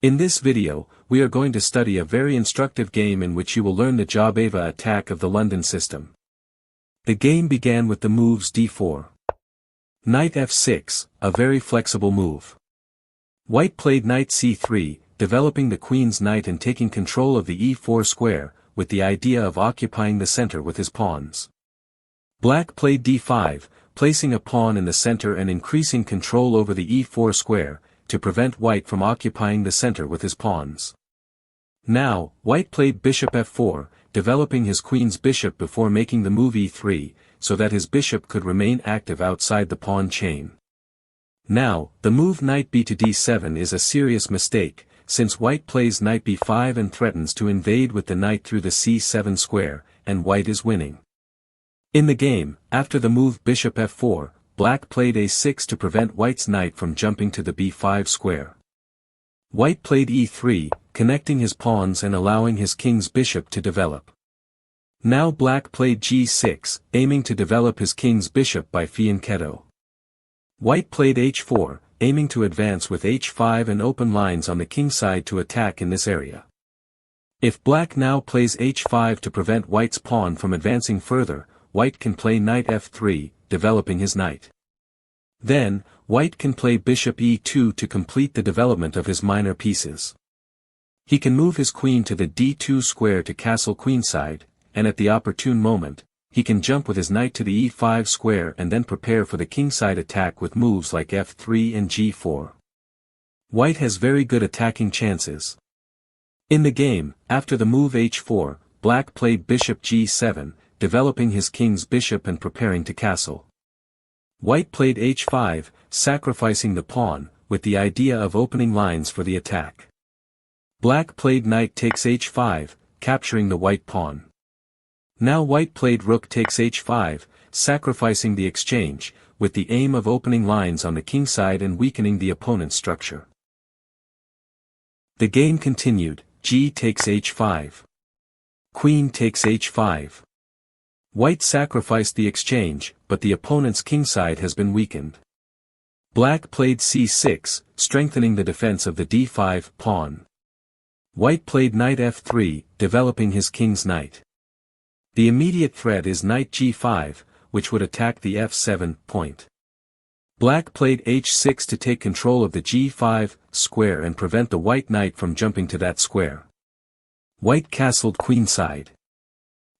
In this video, we are going to study a very instructive game in which you will learn the Jobava Attack of the London system. The game began with the moves d4. Knight f6, a very flexible move. White played knight c3, developing the queen's knight and taking control of the e4 square, with the idea of occupying the center with his pawns. Black played d5, placing a pawn in the center and increasing control over the e4 square, to prevent white from occupying the center with his pawns. Now, white played bishop f4, developing his queen's bishop before making the move e3, so that his bishop could remain active outside the pawn chain. Now, the move knight b to d7 is a serious mistake, since white plays knight b5 and threatens to invade with the knight through the c7 square, and white is winning. In the game, after the move bishop f4, black played a6 to prevent white's knight from jumping to the b5 square. White played e3, connecting his pawns and allowing his king's bishop to develop. Now black played g6, aiming to develop his king's bishop by fianchetto. White played h4, aiming to advance with h5 and open lines on the king side to attack in this area. If black now plays h5 to prevent white's pawn from advancing further, white can play knight f3, developing his knight. Then, white can play bishop e2 to complete the development of his minor pieces. He can move his queen to the d2 square to castle queenside, and at the opportune moment, he can jump with his knight to the e5 square and then prepare for the kingside attack with moves like f3 and g4. White has very good attacking chances. In the game, after the move h4, black played bishop g7, developing his king's bishop and preparing to castle. White played h5, sacrificing the pawn, with the idea of opening lines for the attack. Black played knight takes h5, capturing the white pawn. Now white played rook takes h5, sacrificing the exchange, with the aim of opening lines on the king side and weakening the opponent's structure. The game continued, g takes h5. Queen takes h5. White sacrificed the exchange, but the opponent's kingside has been weakened. Black played c6, strengthening the defense of the d5 pawn. White played knight f3, developing his king's knight. The immediate threat is knight g5, which would attack the f7 point. Black played h6 to take control of the g5 square and prevent the white knight from jumping to that square. White castled queenside.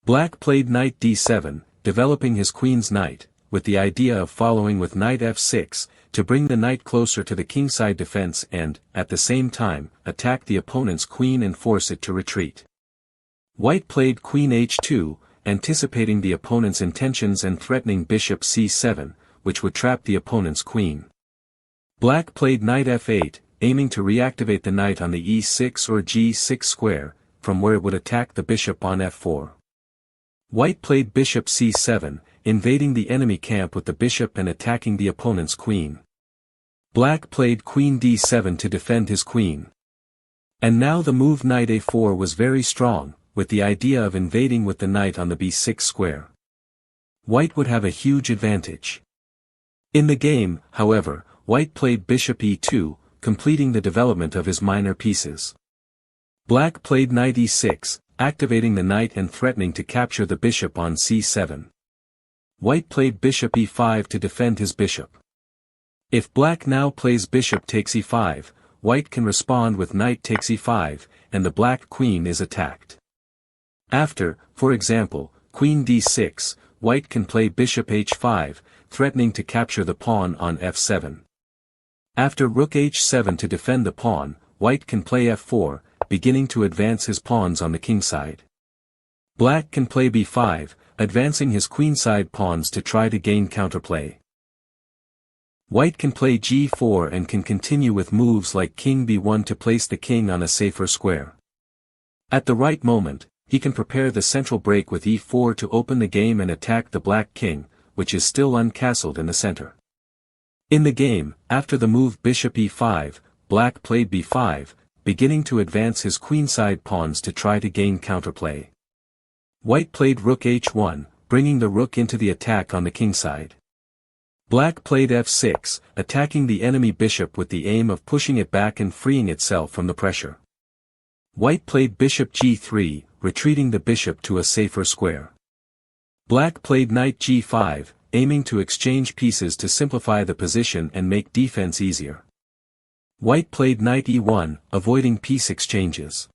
Black played knight d7, developing his queen's knight, with the idea of following with knight f6, to bring the knight closer to the kingside defense and, at the same time, attack the opponent's queen and force it to retreat. White played queen h2, anticipating the opponent's intentions and threatening bishop c7, which would trap the opponent's queen. Black played knight f8, aiming to reactivate the knight on the e6 or g6 square, from where it would attack the bishop on f4. White played bishop c7, invading the enemy camp with the bishop and attacking the opponent's queen. Black played queen d7 to defend his queen. And now the move knight a4 was very strong, with the idea of invading with the knight on the b6 square. White would have a huge advantage. In the game, however, white played bishop e2, completing the development of his minor pieces. Black played knight e6, activating the knight and threatening to capture the bishop on c7. White played bishop e5 to defend his bishop. If black now plays bishop takes e5, white can respond with knight takes e5, and the black queen is attacked. After, for example, queen d6, white can play bishop h5, threatening to capture the pawn on f7. After rook h7 to defend the pawn, white can play f4, beginning to advance his pawns on the kingside. Black can play b5, advancing his queenside pawns to try to gain counterplay. White can play g4 and can continue with moves like king b1 to place the king on a safer square. At the right moment, he can prepare the central break with e4 to open the game and attack the black king, which is still uncastled in the center. In the game, after the move bishop e5, black played b5, beginning to advance his queenside pawns to try to gain counterplay. White played rook h1, bringing the rook into the attack on the kingside. Black played f6, attacking the enemy bishop with the aim of pushing it back and freeing itself from the pressure. White played bishop g3, retreating the bishop to a safer square. Black played knight g5, aiming to exchange pieces to simplify the position and make defense easier. White played knight e1, avoiding piece exchanges.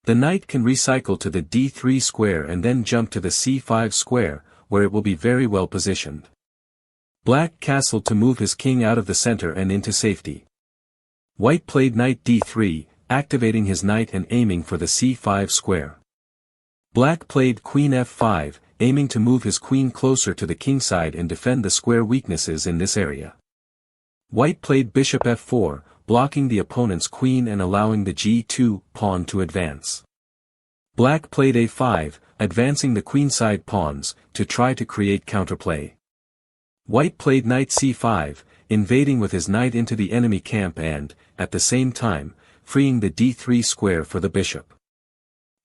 The knight can recycle to the d3 square and then jump to the c5 square, where it will be very well positioned. Black castled to move his king out of the center and into safety. White played knight d3, activating his knight and aiming for the c5 square. Black played queen f5, aiming to move his queen closer to the kingside and defend the square weaknesses in this area. White played bishop f4, blocking the opponent's queen and allowing the g2 pawn to advance. Black played a5, advancing the queenside pawns, to try to create counterplay. White played knight c5, invading with his knight into the enemy camp and, at the same time, freeing the d3 square for the bishop.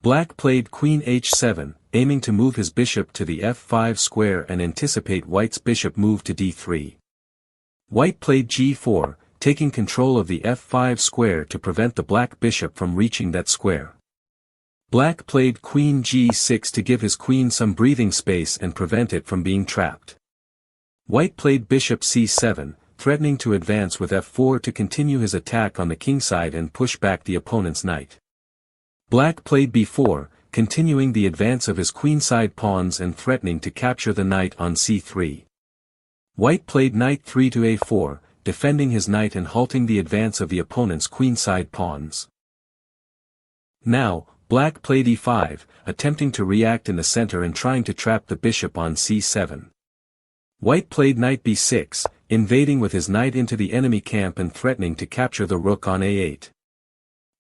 Black played queen h7, aiming to move his bishop to the f5 square and anticipate White's bishop move to d3. White played g4, taking control of the f5 square to prevent the black bishop from reaching that square. Black played queen g6 to give his queen some breathing space and prevent it from being trapped. White played bishop c7, threatening to advance with f4 to continue his attack on the kingside and push back the opponent's knight. Black played b4, continuing the advance of his queenside pawns and threatening to capture the knight on c3. White played knight 3 to a4, defending his knight and halting the advance of the opponent's queenside pawns. Now, Black played e5, attempting to react in the center and trying to trap the bishop on c7. White played knight b6, invading with his knight into the enemy camp and threatening to capture the rook on a8.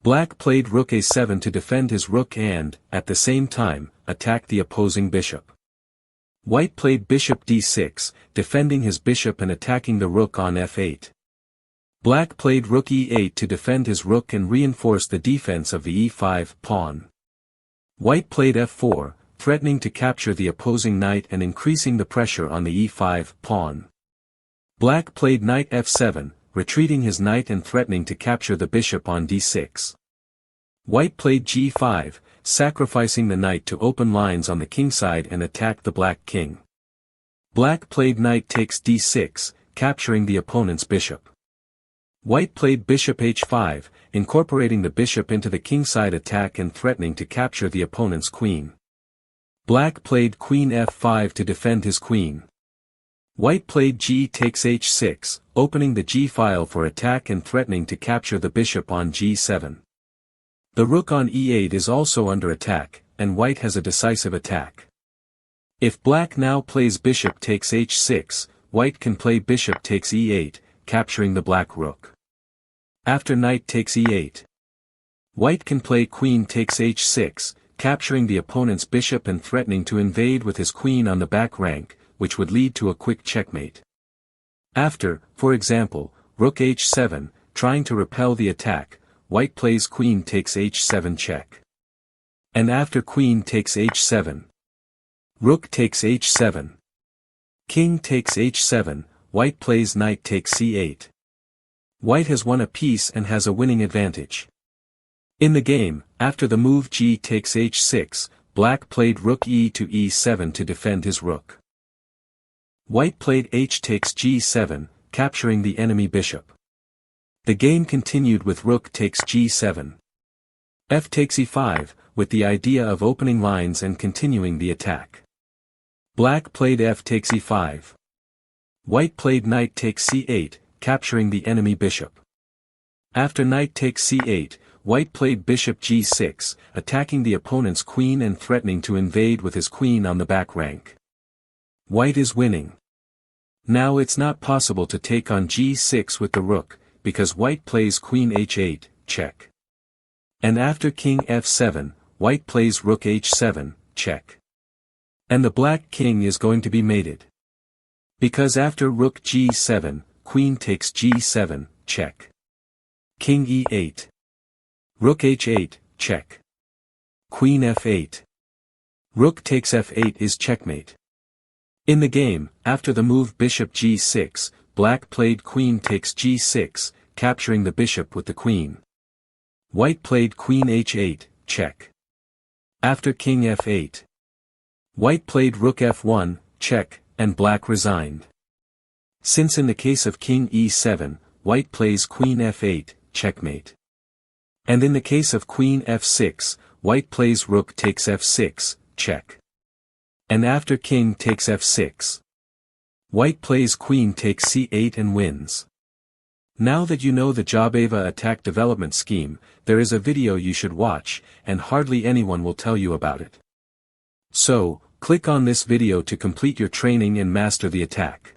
Black played rook a7 to defend his rook and, at the same time, attack the opposing bishop. White played bishop d6, defending his bishop and attacking the rook on f8. Black played rook e8 to defend his rook and reinforce the defense of the e5 pawn. White played f4, threatening to capture the opposing knight and increasing the pressure on the e5 pawn. Black played knight f7, retreating his knight and threatening to capture the bishop on d6. White played g5, sacrificing the knight to open lines on the kingside and attack the black king. Black played knight takes d6, capturing the opponent's bishop. White played bishop h5, incorporating the bishop into the kingside attack and threatening to capture the opponent's queen. Black played queen f5 to defend his queen. White played g takes h6, opening the g-file for attack and threatening to capture the bishop on g7. The rook on e8 is also under attack, and White has a decisive attack. If Black now plays bishop takes h6, White can play bishop takes e8, capturing the black rook. After knight takes e8, White can play queen takes h6, capturing the opponent's bishop and threatening to invade with his queen on the back rank, which would lead to a quick checkmate. After, for example, rook h7, trying to repel the attack, White plays queen takes h7 check. And after queen takes h7, rook takes h7, king takes h7, White plays knight takes c8. White has won a piece and has a winning advantage. In the game, after the move g takes h6, Black played rook e to e7 to defend his rook. White played h takes g7, capturing the enemy bishop. The game continued with rook takes g7. F takes e5, with the idea of opening lines and continuing the attack. Black played f takes e5. White played knight takes c8, capturing the enemy bishop. After knight takes c8, White played bishop g6, attacking the opponent's queen and threatening to invade with his queen on the back rank. White is winning. Now it's not possible to take on g6 with the rook, because White plays queen h8, check. And after king f7, White plays rook h7, check. And the black king is going to be mated. Because after rook g7, queen takes g7, check. King e8. Rook h8, check. Queen f8. Rook takes f8 is checkmate. In the game, after the move bishop g6, black played queen takes g6, capturing the bishop with the queen. White played queen h8, check. After king f8. White played rook f1, check, and black resigned. Since in the case of king e7, white plays queen f8, checkmate. And in the case of queen f6, white plays rook takes f6, check. And after king takes f6. White plays queen takes c8 and wins. Now that you know the Jobava attack development scheme, there is a video you should watch, and hardly anyone will tell you about it. So, click on this video to complete your training and master the attack.